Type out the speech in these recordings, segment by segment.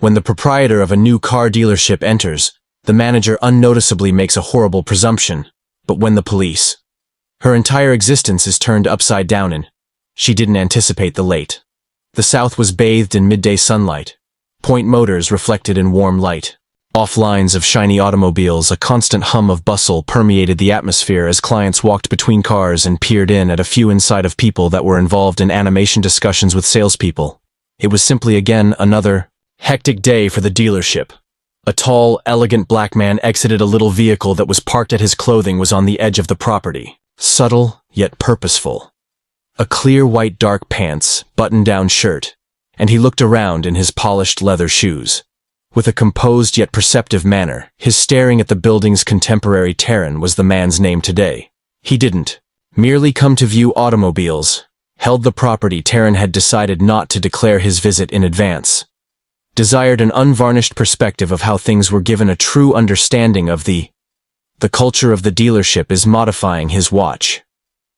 When the proprietor of a new car dealership enters, the manager unnoticeably makes a horrible presumption. But when the police... Her entire existence is turned upside down and she didn't anticipate the late. The South was bathed in midday sunlight. Point motors reflected in warm light. Off lines of shiny automobiles, a constant hum of bustle permeated the atmosphere as clients walked between cars and peered in at a few inside of people that were involved in animation discussions with salespeople. It was simply again another hectic day for the dealership. A tall, elegant black man exited a little vehicle that was parked at his clothing was on the edge of the property. Subtle, yet purposeful. A clear white dark pants, button-down shirt, and he looked around in his polished leather shoes. With a composed yet perceptive manner, his staring at the building's contemporary Taryn was the man's name today. He didn't merely come to view automobiles. Held the property Taryn had decided not to declare his visit in advance. Desired an unvarnished perspective of how things were given a true understanding of the culture of the dealership is modifying his watch.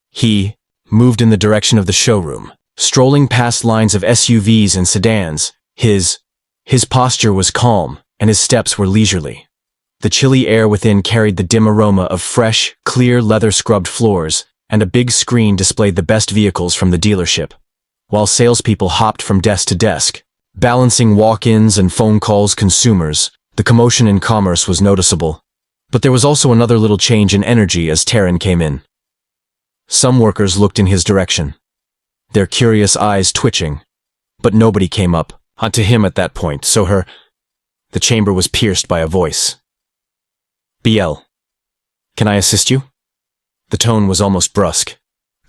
He moved in the direction of the showroom, strolling past lines of SUVs and sedans. His posture was calm, and his steps were leisurely. The chilly air within carried the dim aroma of fresh, clear leather-scrubbed floors, and a big screen displayed the best vehicles from the dealership. While salespeople hopped from desk to desk, balancing walk-ins and phone calls consumers, the commotion in commerce was noticeable. But there was also another little change in energy as Taryn came in. Some workers looked in his direction, their curious eyes twitching, but nobody came up to him at that point, so the chamber was pierced by a voice. "BL, can I assist you?" The tone was almost brusque.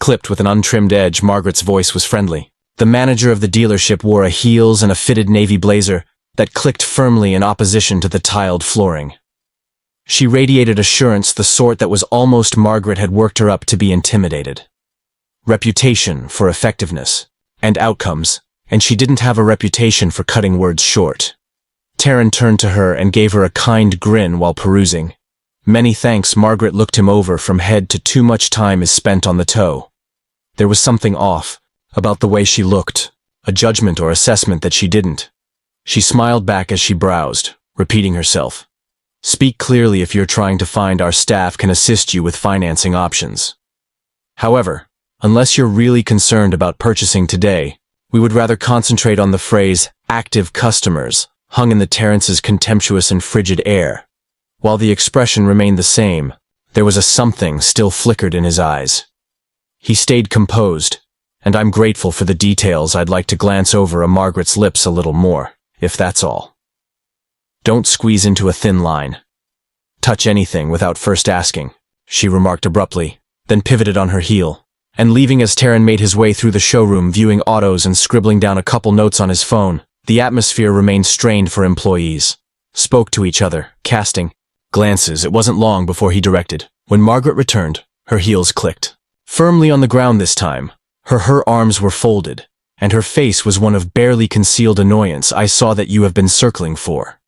Clipped with an untrimmed edge, Margaret's voice was friendly. The manager of the dealership wore a heels and a fitted navy blazer that clicked firmly in opposition to the tiled flooring. She radiated assurance, the sort that was almost Margaret had worked her up to be intimidated. Reputation for effectiveness and outcomes, and she didn't have a reputation for cutting words short. Taryn turned to her and gave her a kind grin while perusing. "Many thanks." Margaret looked him over from head to too much time is spent on the toe. There was something off about the way she looked, a judgment or assessment that she didn't. She smiled back as she browsed, repeating herself. "Speak clearly if you're trying to find our staff can assist you with financing options. However, unless you're really concerned about purchasing today, we would rather concentrate on the phrase active customers hung in the Terrence's contemptuous and frigid air." While the expression remained the same, there was a something still flickered in his eyes. He stayed composed, and "I'm grateful for the details. I'd like to glance over Margaret's lips a little more, if that's all. Don't squeeze into a thin line. Touch anything without first asking," she remarked abruptly, then pivoted on her heel, and leaving as Taryn made his way through the showroom viewing autos and scribbling down a couple notes on his phone. The atmosphere remained strained for employees. Spoke to each other, casting glances. It wasn't long before he directed. When Margaret returned, her heels clicked. Firmly on the ground this time, her arms were folded, and her face was one of barely concealed annoyance. "I saw that you have been circling for."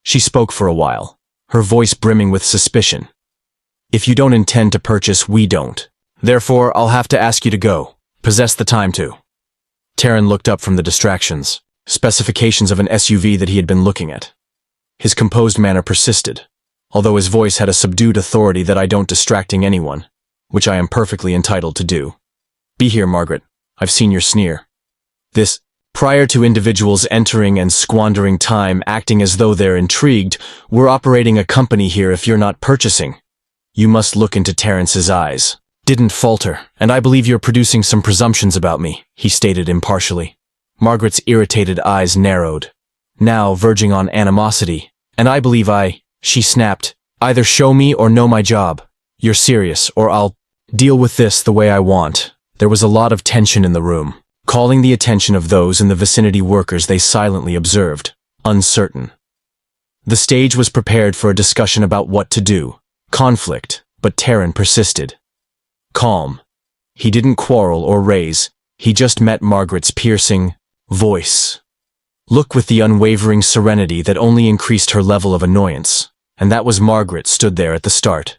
She spoke for a while, her voice brimming with suspicion. "If you don't intend to purchase, we don't. Therefore, I'll have to ask you to go. Possess the time to." Taryn looked up from the distractions, specifications of an SUV that he had been looking at. His composed manner persisted, although his voice had a subdued authority that "I don't distracting anyone, which I am perfectly entitled to do. Be here, Margaret. I've seen your sneer." This, prior to individuals entering and squandering time acting as though they're intrigued. "We're operating a company here. If you're not purchasing, you must look into Terrence's eyes. Didn't falter, and I believe you're producing some presumptions about me," he stated impartially. Margaret's irritated eyes narrowed, now verging on animosity. "And I believe she snapped. "Either show me or know my job. You're serious, or I'll deal with this the way I want." There was a lot of tension in the room, calling the attention of those in the vicinity. Workers they silently observed, uncertain. The stage was prepared for a discussion about what to do, conflict, but Taryn persisted. Calm. He didn't quarrel or raise, he just met Margaret's piercing voice. Look with the unwavering serenity that only increased her level of annoyance, and that was Margaret stood there at the start.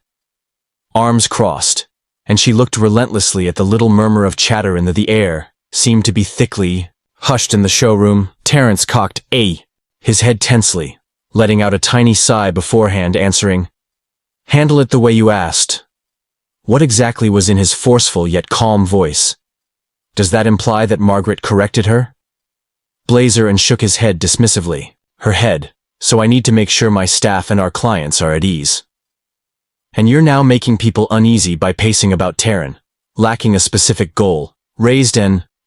Arms crossed, and she looked relentlessly at the little murmur of chatter in the air, seemed to be thickly hushed in the showroom. Terrence cocked a his head tensely, letting out a tiny sigh beforehand, answering, "Handle it the way you asked." What exactly was in his forceful yet calm voice? Does that imply that Margaret corrected her? Blazer and shook his head dismissively. Her head, so I need to make sure my staff and our clients are at ease. And you're now making people uneasy by pacing about Taryn, lacking a specific goal, raised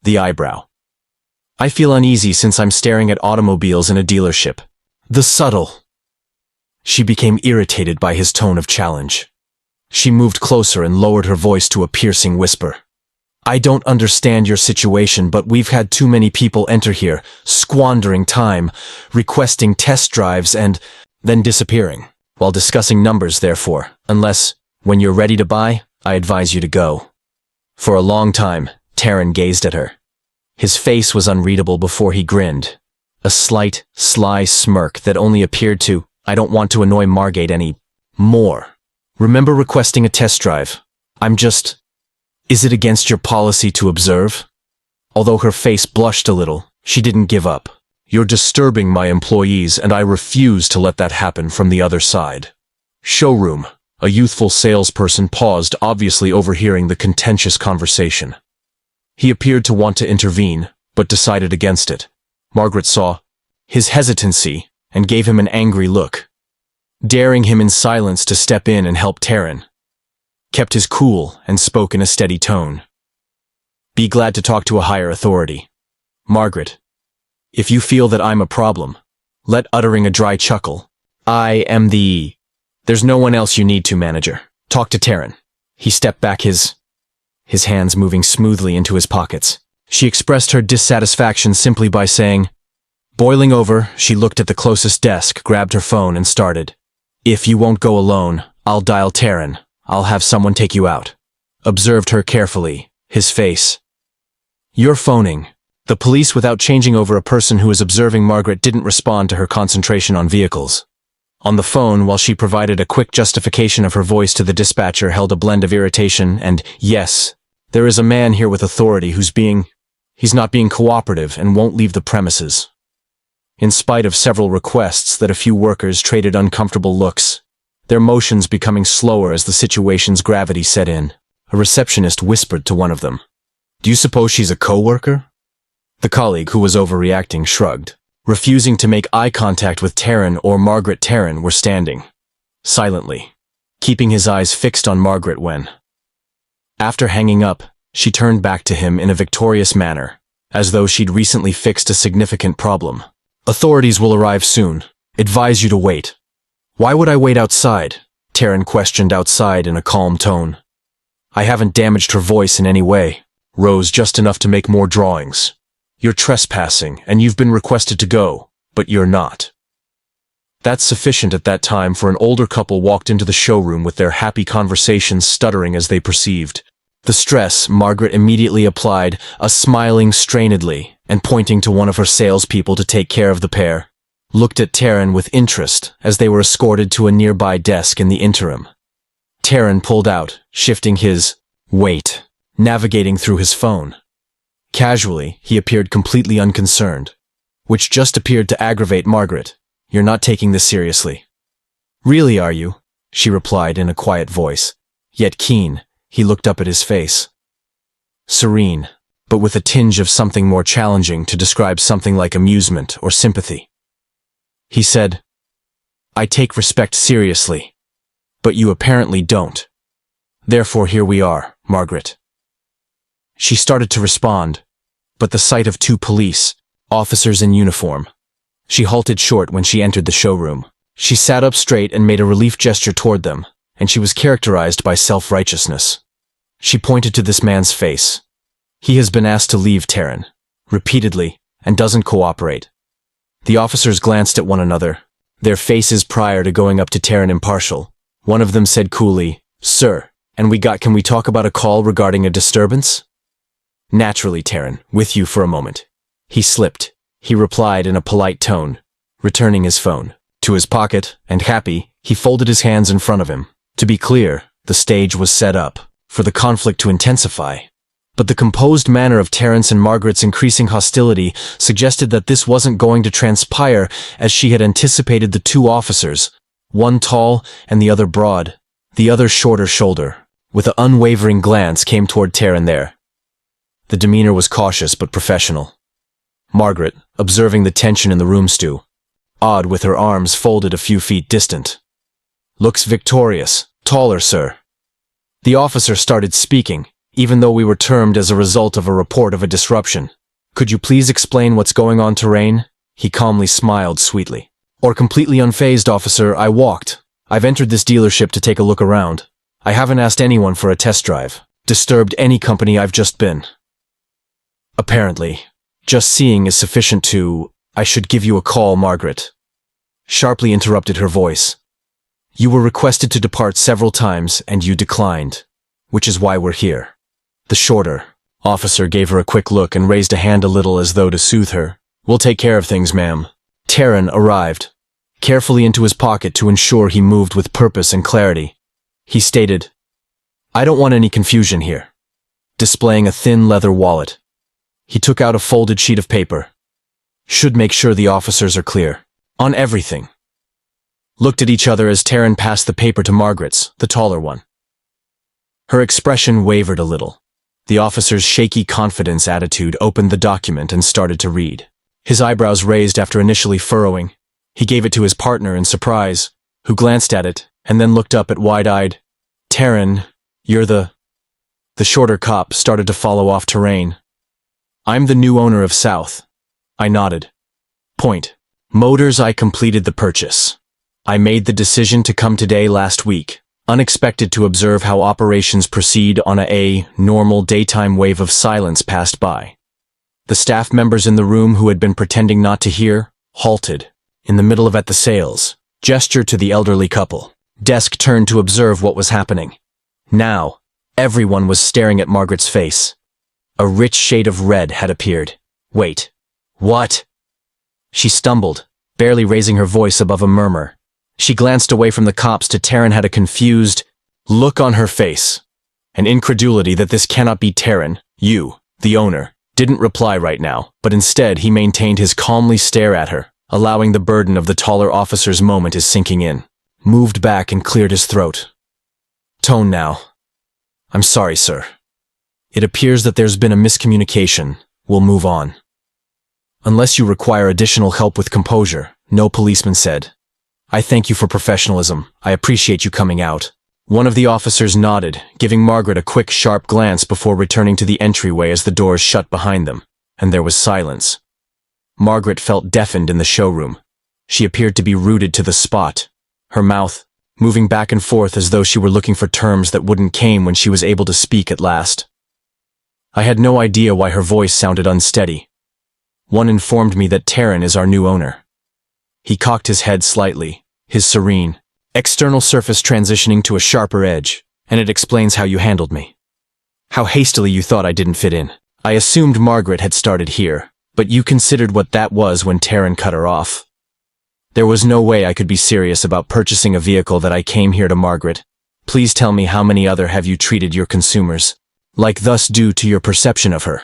the eyebrow. I feel uneasy since I'm staring at automobiles in a dealership. The subtle. She became irritated by his tone of challenge. She moved closer and lowered her voice to a piercing whisper. I don't understand your situation, but we've had too many people enter here, squandering time, requesting test drives and then disappearing, while discussing numbers therefore, unless, when you're ready to buy, I advise you to go. For a long time, Taryn gazed at her. His face was unreadable before he grinned. A slight, sly smirk that only appeared to, I don't want to annoy Margate any more. Remember requesting a test drive. Is it against your policy to observe? Although her face blushed a little, she didn't give up. You're disturbing my employees, and I refuse to let that happen from the other side. Showroom. A youthful salesperson paused, obviously overhearing the contentious conversation. He appeared to want to intervene, but decided against it. Margaret saw his hesitancy and gave him an angry look, daring him in silence to step in and help Taryn. Kept his cool and spoke in a steady tone. Be glad to talk to a higher authority. Margaret, if you feel that I'm a problem, uttering a dry chuckle. There's no one else you need to, manager. Talk to Taryn. He stepped back, his hands moving smoothly into his pockets. She expressed her dissatisfaction simply by saying, boiling over, she looked at the closest desk, grabbed her phone and started. If you won't go alone, I'll dial Taryn. I'll have someone take you out. Observed her carefully, his face. You're phoning. The police, without changing over a person who was observing Margaret, didn't respond to her concentration on vehicles. On the phone, while she provided a quick justification of her voice to the dispatcher, held a blend of irritation and, yes, there is a man here with authority he's not being cooperative and won't leave the premises. In spite of several requests that a few workers traded uncomfortable looks, their motions becoming slower as the situation's gravity set in, a receptionist whispered to one of them, Do you suppose she's a co-worker? The colleague, who was overreacting, shrugged, refusing to make eye contact with Taryn or Margaret. Taryn were standing, silently, keeping his eyes fixed on Margaret when, after hanging up, she turned back to him in a victorious manner, as though she'd recently fixed a significant problem. Authorities will arrive soon. Advise you to wait. Why would I wait outside? Taryn questioned outside in a calm tone. I haven't damaged her voice in any way. Rose just enough to make more drawings. You're trespassing, and you've been requested to go, but you're not. That's sufficient at that time, for an older couple walked into the showroom with their happy conversations stuttering as they perceived the stress. Margaret immediately applied, smiling strainedly and pointing to one of her salespeople to take care of the pair. Looked at Taryn with interest as they were escorted to a nearby desk in the interim. Taryn pulled out, shifting his weight, navigating through his phone. Casually, he appeared completely unconcerned, which just appeared to aggravate Margaret. You're not taking this seriously. Really, are you? She replied in a quiet voice, yet keen. He looked up at his face. Serene, but with a tinge of something more challenging to describe, something like amusement or sympathy. He said, I take respect seriously, but you apparently don't. Therefore, here we are, Margaret. She started to respond, but the sight of two police officers in uniform. She halted short when she entered the showroom. She sat up straight and made a relief gesture toward them, and she was characterized by self-righteousness. She pointed to this man's face. He has been asked to leave Taryn, repeatedly, and doesn't cooperate. The officers glanced at one another, their faces prior to going up to Taryn impartial. One of them said coolly, Sir, can we talk about a call regarding a disturbance? Naturally, Taryn, with you for a moment. He slipped. He replied in a polite tone, returning his phone to his pocket, and happy, he folded his hands in front of him. To be clear, the stage was set up for the conflict to intensify. But the composed manner of Terence and Margaret's increasing hostility suggested that this wasn't going to transpire as she had anticipated. The two officers, one tall and the other broad, the other shorter shoulder, with an unwavering glance came toward Terence there. The demeanor was cautious but professional. Margaret, observing the tension in the room, stood odd with her arms folded a few feet distant. Looks victorious, taller, sir. The officer started speaking, even though we were termed as a result of a report of a disruption. Could you please explain what's going on, Terrain? He calmly smiled sweetly. Or completely unfazed, officer, I walked. I've entered this dealership to take a look around. I haven't asked anyone for a test drive, disturbed any company I've just been. Apparently, just seeing is sufficient to... I should give you a call, Margaret. Sharply interrupted her voice. You were requested to depart several times and you declined, which is why we're here. The shorter officer gave her a quick look and raised a hand a little as though to soothe her. We'll take care of things, ma'am. Terence arrived, carefully into his pocket to ensure he moved with purpose and clarity. He stated, I don't want any confusion here. Displaying a thin leather wallet. He took out a folded sheet of paper. Should make sure the officers are clear. On everything. Looked at each other as Terence passed the paper to Margaret's, the taller one. Her expression wavered a little. The officer's shaky confidence attitude opened the document and started to read. His eyebrows raised after initially furrowing. He gave it to his partner in surprise, who glanced at it and then looked up at wide-eyed. Terence, you're the shorter cop started to follow off Terrain. I'm the new owner of South. I nodded. Point. Motors. I completed the purchase. I made the decision to come today last week, unexpected to observe how operations proceed on a normal daytime. Wave of silence passed by. The staff members in the room who had been pretending not to hear, halted, in the middle of at the sales, gesture to the elderly couple. Desk turned to observe what was happening. Now, everyone was staring at Margaret's face. A rich shade of red had appeared. Wait. What? She stumbled, barely raising her voice above a murmur. She glanced away from the cops to Terence, had a confused look on her face. An incredulity that this cannot be Terence, you, the owner, didn't reply right now, but instead he maintained his calmly stare at her, allowing the burden of the taller officer's moment is sinking in. Moved back and cleared his throat. Tone now. I'm sorry, sir. It appears that there's been a miscommunication. We'll move on. Unless you require additional help with composure, no, policeman said. I thank you for professionalism. I appreciate you coming out. One of the officers nodded, giving Margaret a quick, sharp glance before returning to the entryway as the doors shut behind them, and there was silence. Margaret felt deafened in the showroom. She appeared to be rooted to the spot, her mouth moving back and forth as though she were looking for terms that wouldn't come when she was able to speak at last. I had no idea why her voice sounded unsteady. One informed me that Terence is our new owner. He cocked his head slightly, his serene, external surface transitioning to a sharper edge, and it explains how you handled me. How hastily you thought I didn't fit in. I assumed Margaret had started here, but you considered what that was when Terence cut her off. There was no way I could be serious about purchasing a vehicle that I came here to Margaret. Please tell me, how many other have you treated your consumers like thus due to your perception of her?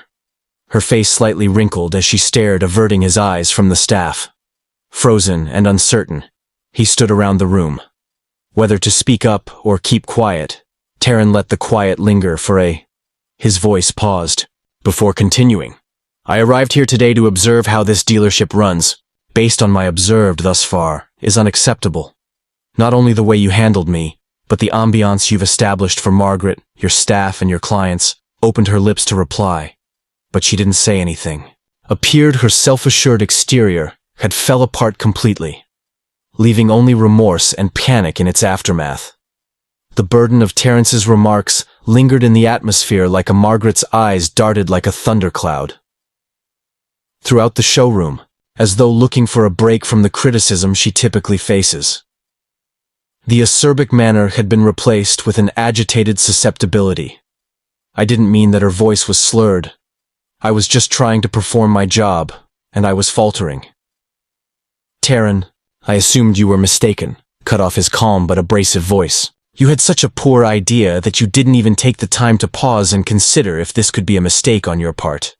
Her face slightly wrinkled as she stared, averting his eyes from the staff. Frozen and uncertain, he stood around the room. Whether to speak up or keep quiet, Terence let the quiet linger for a... His voice paused, before continuing. I arrived here today to observe how this dealership runs. Based on my observed thus far, is unacceptable. Not only the way you handled me, but the ambiance you've established for Margaret, your staff, and your clients. Opened her lips to reply, but she didn't say anything. Appeared her self-assured exterior had fell apart completely, leaving only remorse and panic in its aftermath. The burden of Terence's remarks lingered in the atmosphere like a Margaret's eyes darted like a thundercloud. Throughout the showroom, as though looking for a break from the criticism she typically faces. The acerbic manner had been replaced with an agitated susceptibility. I didn't mean that her voice was slurred. I was just trying to perform my job, and I was faltering. Terence, I assumed you were mistaken, cut off his calm but abrasive voice. You had such a poor idea that you didn't even take the time to pause and consider if this could be a mistake on your part.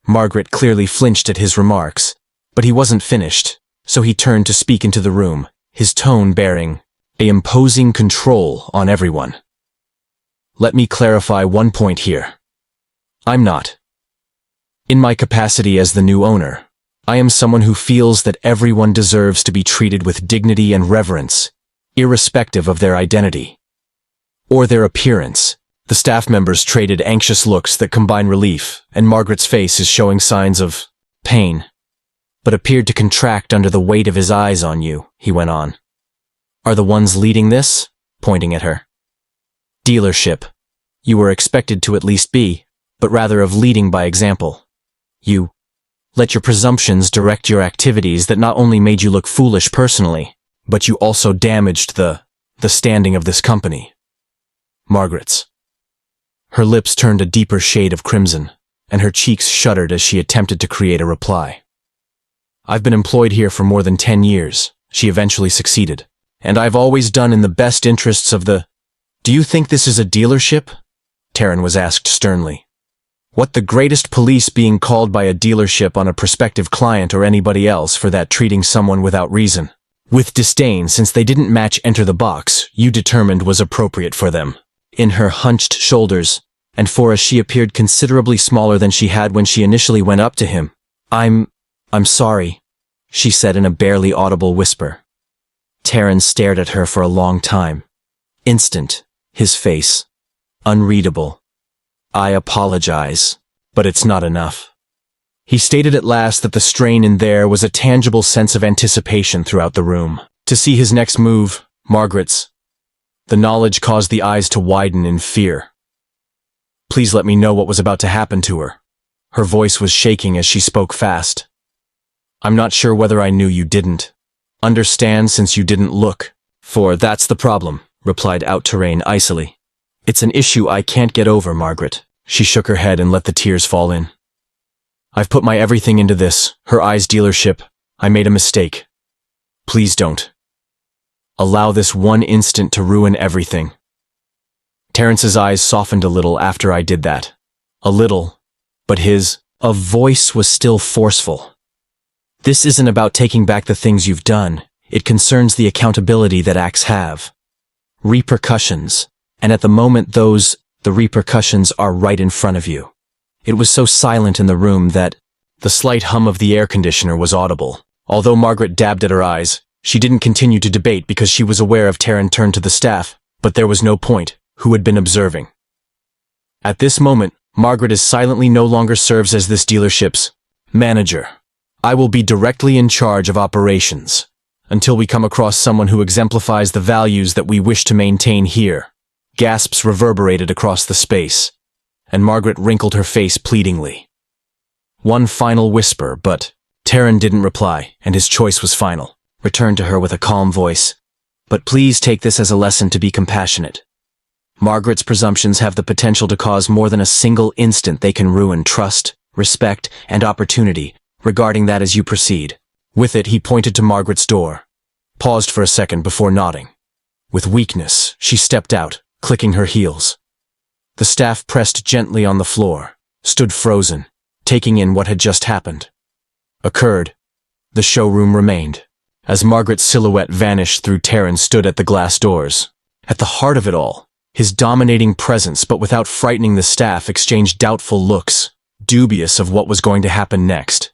Margaret clearly flinched at his remarks, but he wasn't finished, so he turned to speak into the room, his tone bearing an imposing control on everyone. Let me clarify one point here. I'm not. In my capacity as the new owner, I am someone who feels that everyone deserves to be treated with dignity and reverence, irrespective of their identity or their appearance. The staff members traded anxious looks that combine relief, and Margaret's face is showing signs of pain, but appeared to contract under the weight of his eyes on you, he went on. Are the ones leading this? Pointing at her. Dealership. You were expected to at least be, but rather of leading by example. You let your presumptions direct your activities that not only made you look foolish personally, but you also damaged the standing of this company. Margaret's. Her lips turned a deeper shade of crimson, and her cheeks shuddered as she attempted to create a reply. I've been employed here for more than 10 years, she eventually succeeded, and I've always done in the best interests of the... Do you think this is a dealership? Taryn was asked sternly. What the greatest police being called by a dealership on a prospective client or anybody else for that treating someone without reason, with disdain since they didn't match enter the box you determined was appropriate for them. In her hunched shoulders, and for as she appeared considerably smaller than she had when she initially went up to him. I'm sorry, she said in a barely audible whisper. Taryn stared at her for a long time. Instant, his face. Unreadable. I apologize, but it's not enough. He stated at last that the strain in there was a tangible sense of anticipation throughout the room. To see his next move, Margaret's. The knowledge caused the eyes to widen in fear. Please let me know what was about to happen to her. Her voice was shaking as she spoke fast. I'm not sure whether I knew you didn't. Understand since you didn't look. For that's the problem, replied Out-Terrain icily. It's an issue I can't get over, Margaret. She shook her head and let the tears fall in. I've put my everything into this, her eyes dealership. I made a mistake. Please don't allow this one instant to ruin everything. Terrence's eyes softened a little after I did that. A little, but his voice was still forceful. This isn't about taking back the things you've done. It concerns the accountability that acts have. Repercussions. And at the moment the repercussions are right in front of you. It was so silent in the room that the slight hum of the air conditioner was audible. Although Margaret dabbed at her eyes, she didn't continue to debate because she was aware of Taryn turned to the staff, but there was no point, who had been observing. At this moment, Margaret is silently no longer serves as this dealership's manager. I will be directly in charge of operations, until we come across someone who exemplifies the values that we wish to maintain here. Gasps reverberated across the space, and Margaret wrinkled her face pleadingly. One final whisper, but Taryn didn't reply, and his choice was final. Returned to her with a calm voice. But please take this as a lesson to be compassionate. Margaret's presumptions have the potential to cause more than a single instant they can ruin trust, respect, and opportunity, regarding that as you proceed. With it, he pointed to Margaret's door, paused for a second before nodding. With weakness, she stepped out, clicking her heels. The staff pressed gently on the floor, stood frozen, taking in what had just happened. Occurred. The showroom remained. As Margaret's silhouette vanished through Taryn stood at the glass doors. At the heart of it all, his dominating presence but without frightening the staff exchanged doubtful looks, dubious of what was going to happen next.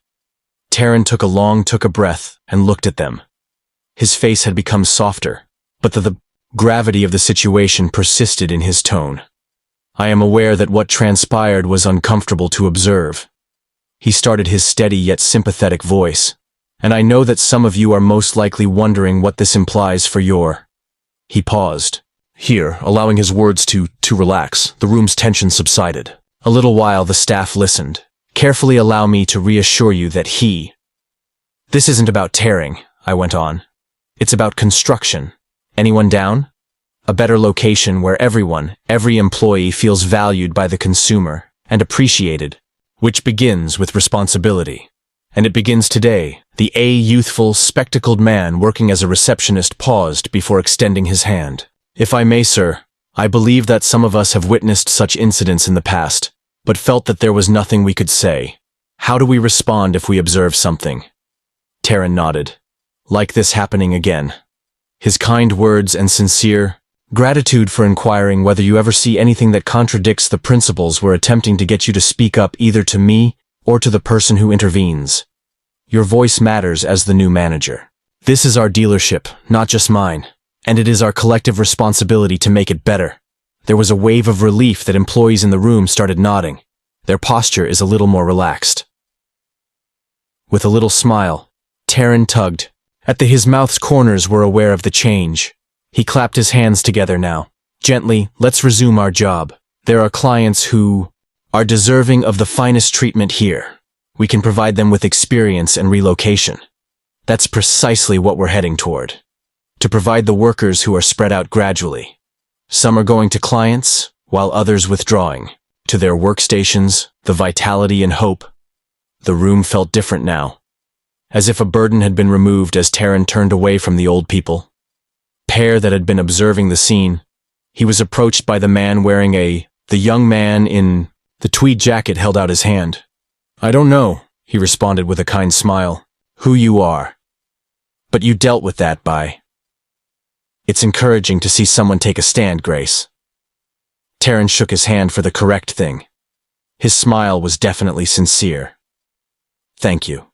Taryn took a breath and looked at them. His face had become softer, but the gravity of the situation persisted in his tone. I am aware that what transpired was uncomfortable to observe. He started his steady yet sympathetic voice. And I know that some of you are most likely wondering what this implies for your... He paused. Here, allowing his words to relax, the room's tension subsided. A little while the staff listened. Carefully allow me to reassure you that This isn't about tearing, I went on. It's about construction. Anyone down? A better location where every employee feels valued by the consumer and appreciated, which begins with responsibility. And it begins today. The youthful, spectacled man working as a receptionist paused before extending his hand. If I may, sir, I believe that some of us have witnessed such incidents in the past, but felt that there was nothing we could say. How do we respond if we observe something? Taryn nodded. Like this happening again. His kind words and sincere gratitude for inquiring whether you ever see anything that contradicts the principles we're attempting to get you to speak up either to me or to the person who intervenes. Your voice matters as the new manager. This is our dealership, not just mine, and it is our collective responsibility to make it better. There was a wave of relief that employees in the room started nodding. Their posture is a little more relaxed. With a little smile, Taryn tugged. His mouth's corners were aware of the change. He clapped his hands together now. Gently, let's resume our job. There are clients who are deserving of the finest treatment here. We can provide them with experience and relocation. That's precisely what we're heading toward. To provide the workers who are spread out gradually. Some are going to clients, while others withdrawing. To their workstations, the vitality and hope. The room felt different now. As if a burden had been removed as Taryn turned away from the old people. Pair that had been observing the scene. He was approached by the man wearing the young man in the tweed jacket held out his hand. I don't know, he responded with a kind smile, who you are. But you dealt with that by. It's encouraging to see someone take a stand, Grace. Taryn shook his hand for the correct thing. His smile was definitely sincere. Thank you.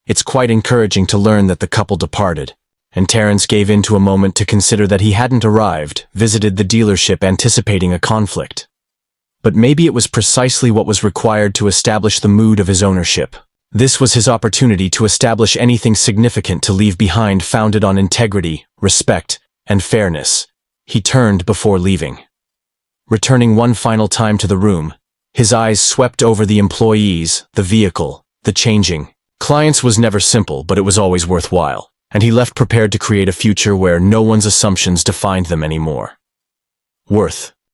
It's quite encouraging to learn that the couple departed, and Terence gave in to a moment to consider that he hadn't arrived, visited the dealership anticipating a conflict. But maybe it was precisely what was required to establish the mood of his ownership. This was his opportunity to establish anything significant to leave behind founded on integrity, respect, and fairness. He turned before leaving. Returning one final time to the room, his eyes swept over the employees, the vehicle, the changing. Clients was never simple, but it was always worthwhile, and he left prepared to create a future where no one's assumptions defined them anymore. Worth.